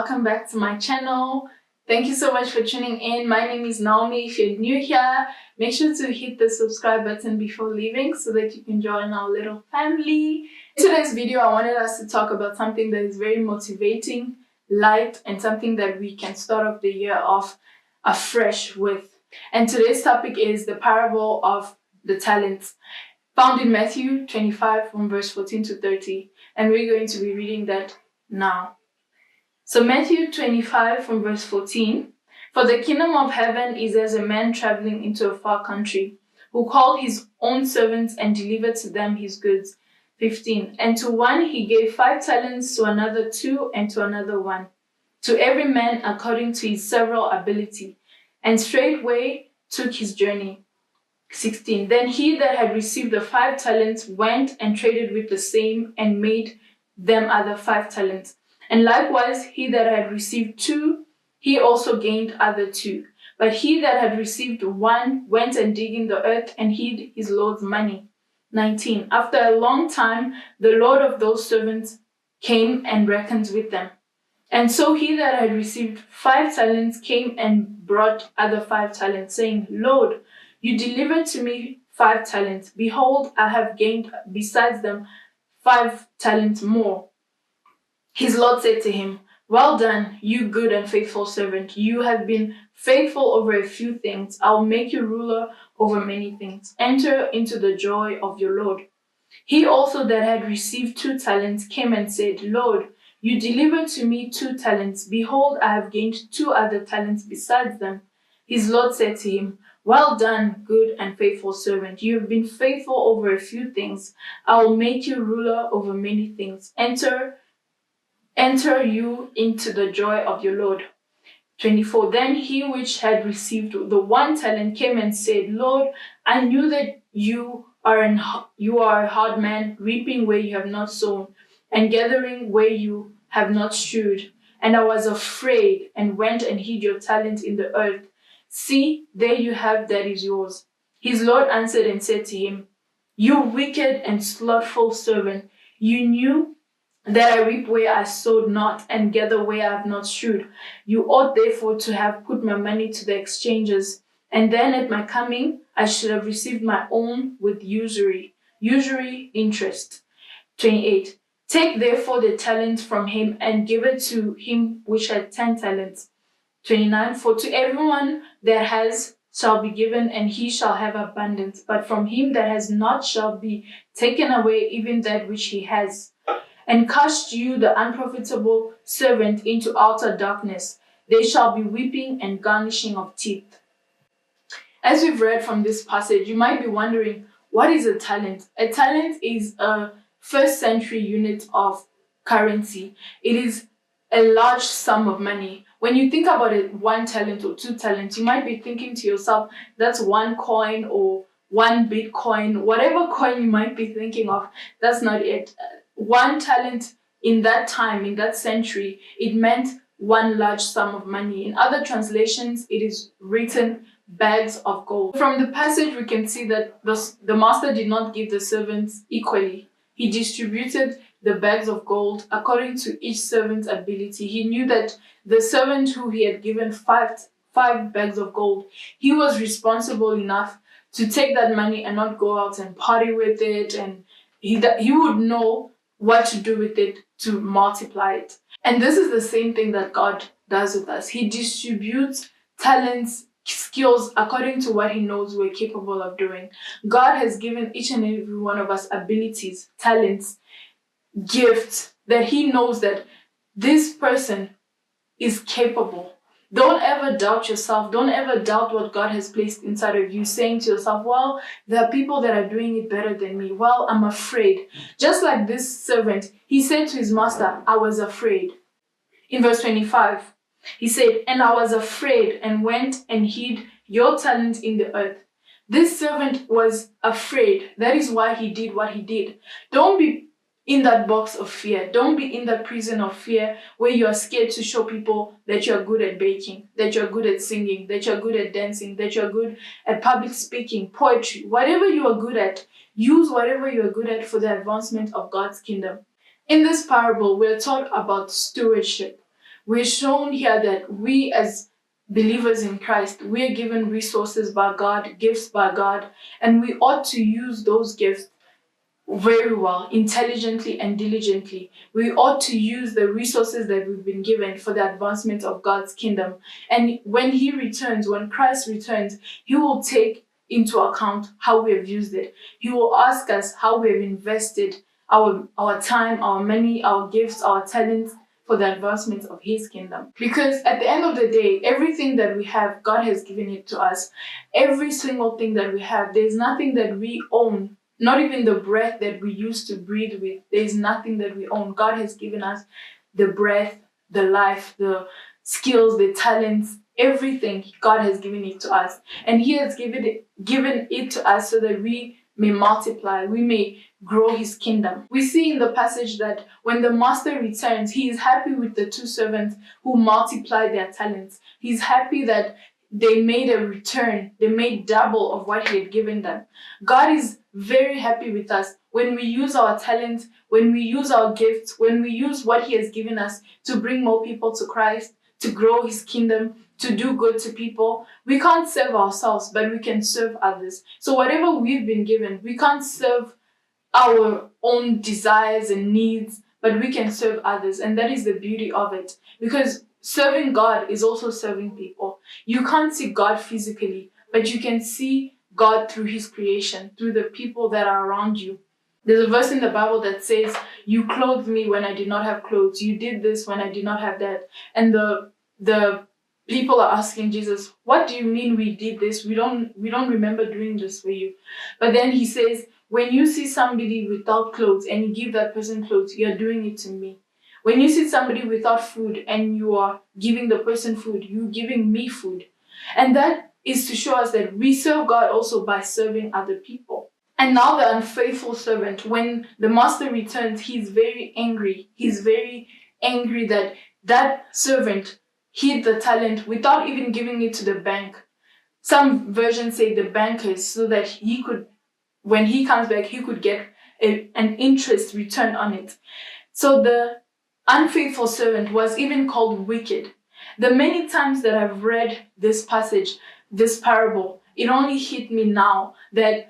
welcome back to my channel. Thank you so much for tuning in. My name is Naomi. If you're new here, make sure to hit the subscribe button before leaving so that you can join our little family. In today's video, I wanted us to talk about something that is very motivating, light, and something that we can start off the year off afresh with. And today's topic is the parable of the talents, found in Matthew 25 from verse 14 to 30. And we're going to be reading that now. So Matthew 25 from verse 14. For the kingdom of heaven is as a man traveling into a far country, who called his own servants and delivered to them his goods. 15. And to one he gave 5 talents, to another 2, and to another 1. To every man according to his several ability. And straightway took his journey. 16. Then he that had received the 5 talents went and traded with the same, and made them other 5 talents. And likewise he that had received 2, he also gained other 2. But he that had received 1 went and digged in the earth and hid his Lord's money. 19. After a long time the Lord of those servants came and reckoned with them. And so he that had received 5 talents came and brought other 5 talents, saying, Lord, you delivered to me 5 talents. Behold, I have gained besides them 5 talents more. His Lord said to him, Well done, you good and faithful servant. You have been faithful over a few things. I will make you ruler over many things. Enter into the joy of your Lord. He also that had received 2 talents came and said, Lord, you delivered to me 2 talents. Behold, I have gained 2 other talents besides them. His Lord said to him, Well done, good and faithful servant. You have been faithful over a few things. I will make you ruler over many things. Enter you into the joy of your Lord. 24. Then he which had received the 1 talent came and said, Lord, I knew that you are a hard man, reaping where you have not sown, and gathering where you have not strewed. And I was afraid, and went and hid your talent in the earth. See, there you have that is yours. His Lord answered and said to him, You wicked and slothful servant, you knew that I reap where I sowed not, and gather where I have not strewed. You ought therefore to have put my money to the exchangers, and then at my coming I should have received my own with usury interest. 28. Take therefore the talent from him, and give it to him which had 10 talents. 29. For to everyone that has shall be given, and he shall have abundance. But from him that has not shall be taken away even that which he has. And cast you the unprofitable servant into outer darkness. There shall be weeping and gnashing of teeth. As we've read from this passage, you might be wondering, what is a talent? A talent is a first century unit of currency. It is a large sum of money. When you think about it, 1 talent or 2 talents, you might be thinking to yourself, that's 1 coin or 1 Bitcoin, whatever coin you might be thinking of. That's not it. 1 talent in that time, in that century, it meant 1 large sum of money. In other translations, it is written bags of gold. From the passage, we can see that the master did not give the servants equally. He distributed the bags of gold according to each servant's ability. He knew that the servant who he had given 5 bags of gold, he was responsible enough to take that money and not go out and party with it, and he would know what to do with it to multiply it. And this is the same thing that God does with us. He distributes talents, skills according to what he knows we're capable of doing. God has given each and every one of us abilities, talents, gifts that he knows that this person is capable. Don't ever doubt yourself. Don't ever doubt what God has placed inside of you, saying to yourself, well, there are people that are doing it better than me. Well, I'm afraid. Just like this servant, he said to his master, I was afraid. In verse 25, he said, And I was afraid, and went and hid your talent in the earth. This servant was afraid. That is why he did what he did. Don't be in that box of fear. Don't be in that prison of fear where you are scared to show people that you are good at baking, that you're good at singing, that you're good at dancing, that you're good at public speaking, poetry. Whatever you are good at, use whatever you are good at for the advancement of God's kingdom. In this parable, we're taught about stewardship. We're shown here that we as believers in Christ, we are given resources by God, gifts by God, and we ought to use those gifts very well, intelligently and diligently. We ought to use the resources that we've been given for the advancement of God's kingdom. And when He returns, when Christ returns, He will take into account how we have used it. He will ask us how we have invested our time, our money, our gifts, our talents for the advancement of His kingdom. Because at the end of the day, everything that we have, God has given it to us. Every single thing that we have, there's nothing that we own. Not even the breath that we use to breathe with. There's nothing that we own. God has given us the breath, the life, the skills, the talents, everything. God has given it to us. And He has given it to us so that we may multiply, we may grow His kingdom. We see in the passage that when the master returns, he is happy with the two servants who multiplied their talents. He's happy that they made a return. They made double of what He had given them. God is very happy with us when we use our talents, when we use our gifts, when we use what He has given us to bring more people to Christ, to grow His kingdom, to do good to people. We can't serve ourselves, but we can serve others. So whatever we've been given, we can't serve our own desires and needs, but we can serve others. And that is the beauty of it. Because serving God is also serving people. You can't see God physically, but you can see God through His creation, through the people that are around you. There's a verse in the Bible that says, "You clothed me when I did not have clothes. You did this when I did not have that." And the people are asking Jesus, "What do you mean we did this? We don't remember doing this for you." But then He says, "When you see somebody without clothes and you give that person clothes, you're doing it to me. When you see somebody without food and you are giving the person food, you're giving me food." And that is to show us that we serve God also by serving other people. And now the unfaithful servant, when the master returns, he's very angry. He's very angry that that servant hid the talent without even giving it to the bank. Some versions say the bankers, so that he could, when he comes back, he could get an interest return on it. So the unfaithful servant was even called wicked. The many times that I've read this passage, this parable, it only hit me now that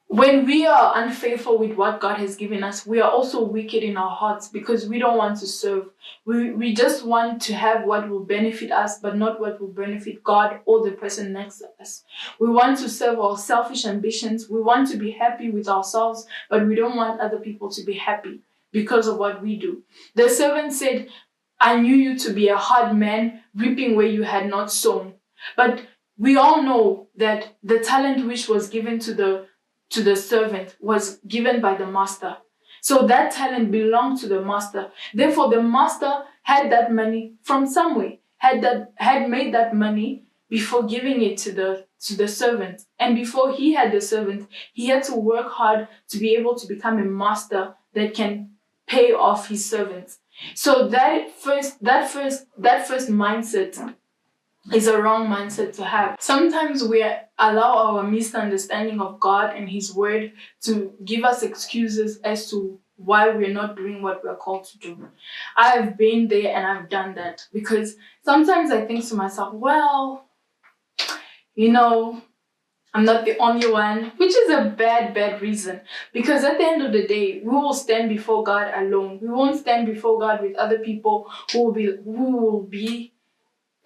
when we are unfaithful with what God has given us, we are also wicked in our hearts because we don't want to serve. We just want to have what will benefit us, but not what will benefit God or the person next to us. We want to serve our selfish ambitions. We want to be happy with ourselves, but we don't want other people to be happy because of what we do. The servant said, "I knew you to be a hard man, reaping where you had not sown." But we all know that the talent which was given to the servant was given by the master. So that talent belonged to the master. Therefore, the master had that money from somewhere, had made that money before giving it to the servant. And before he had the servant, he had to work hard to be able to become a master that can pay off his servants. So that first mindset is a wrong mindset to have. Sometimes we allow our misunderstanding of God and His word to give us excuses as to why we're not doing what we're called to do. I've been there and I've done that because sometimes I think to myself, well, I'm not the only one, which is a bad reason. Because at the end of the day, we will stand before God alone. We won't stand before God with other people who will be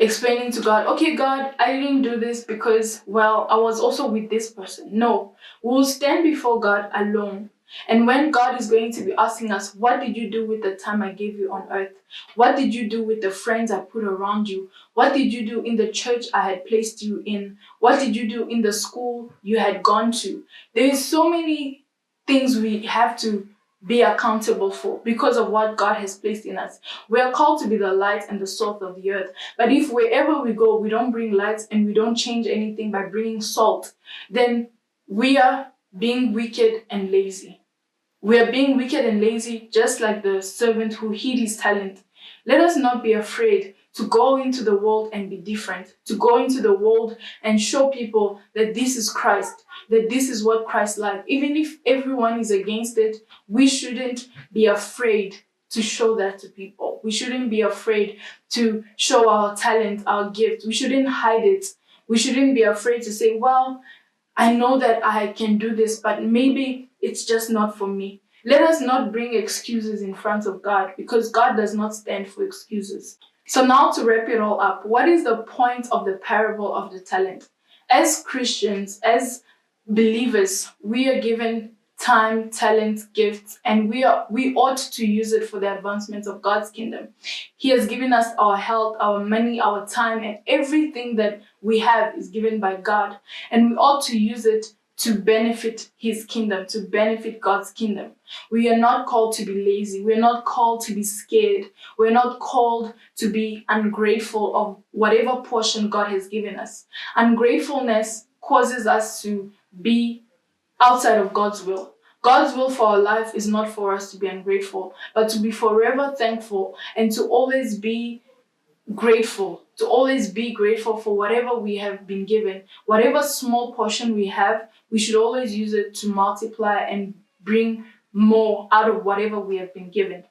explaining to God, "Okay, God, I didn't do this because, I was also with this person." No, we'll stand before God alone. And when God is going to be asking us, "What did you do with the time I gave you on earth? What did you do with the friends I put around you? What did you do in the church I had placed you in? What did you do in the school you had gone to?" There is so many things we have to be accountable for because of what God has placed in us. We are called to be the light and the salt of the earth. But if wherever we go, we don't bring light and we don't change anything by bringing salt, then we are being wicked and lazy. We are being wicked and lazy, just like the servant who hid his talent. Let us not be afraid to go into the world and be different, to go into the world and show people that this is Christ, that this is what Christ like. Even if everyone is against it, we shouldn't be afraid to show that to people. We shouldn't be afraid to show our talent, our gift. We shouldn't hide it. We shouldn't be afraid to say, well, I know that I can do this, but maybe it's just not for me. Let us not bring excuses in front of God, because God does not stand for excuses. So now, to wrap it all up, what is the point of the parable of the talent? As Christians, as believers, we are given time, talent, gifts, and we ought to use it for the advancement of God's kingdom. He has given us our health, our money, our time, and everything that we have is given by God. And we ought to use it to benefit His kingdom, to benefit God's kingdom. We are not called to be lazy. We're not called to be scared. We're not called to be ungrateful of whatever portion God has given us. Ungratefulness causes us to be outside of God's will. God's will for our life is not for us to be ungrateful, but to be forever thankful and to always be grateful, for whatever we have been given. Whatever small portion we have, we should always use it to multiply and bring more out of whatever we have been given.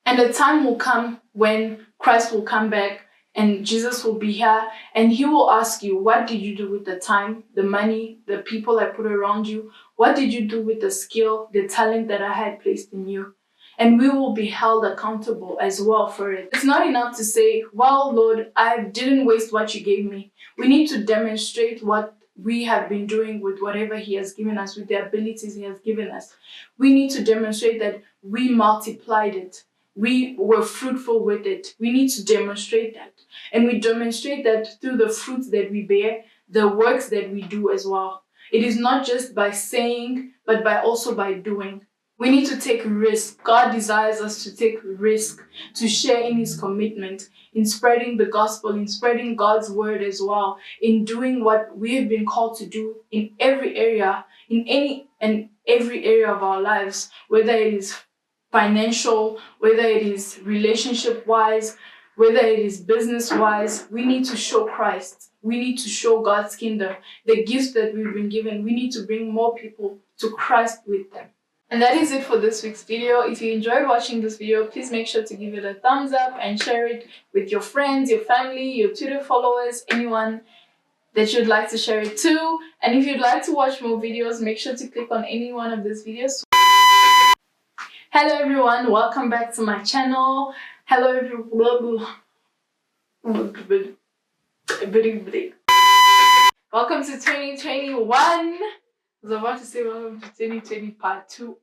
And the time will come when Christ will come back and Jesus will be here and He will ask you, what did you do with the time, the money, the people I put around you? What did you do with the skill, the talent that I had placed in you? And we will be held accountable as well for it. It's not enough to say, well, Lord, I didn't waste what you gave me. We need to demonstrate what we have been doing with whatever He has given us, with the abilities He has given us. We need to demonstrate that we multiplied it. We were fruitful with it. We need to demonstrate that. And we demonstrate that through the fruits that we bear, the works that we do as well. It is not just by saying, but also by doing. We need to take risk. God desires us to take risk, to share in His commitment, in spreading the gospel, in spreading God's word as well, in doing what we have been called to do in every area, in any and every area of our lives, whether it is financial, whether it is relationship-wise, whether it is business-wise. We need to show Christ. We need to show God's kingdom. The gifts that we've been given, we need to bring more people to Christ with them. And that is it for this week's video. If you enjoyed watching this video, please make sure to give it a thumbs up and share it with your friends, your family, your Twitter followers, anyone that you'd like to share it to. And if you'd like to watch more videos, make sure to click on any one of these videos. Hello everyone, welcome back to my channel. Hello everyone. Welcome to 2021. I was about to say welcome to 2020 part 2.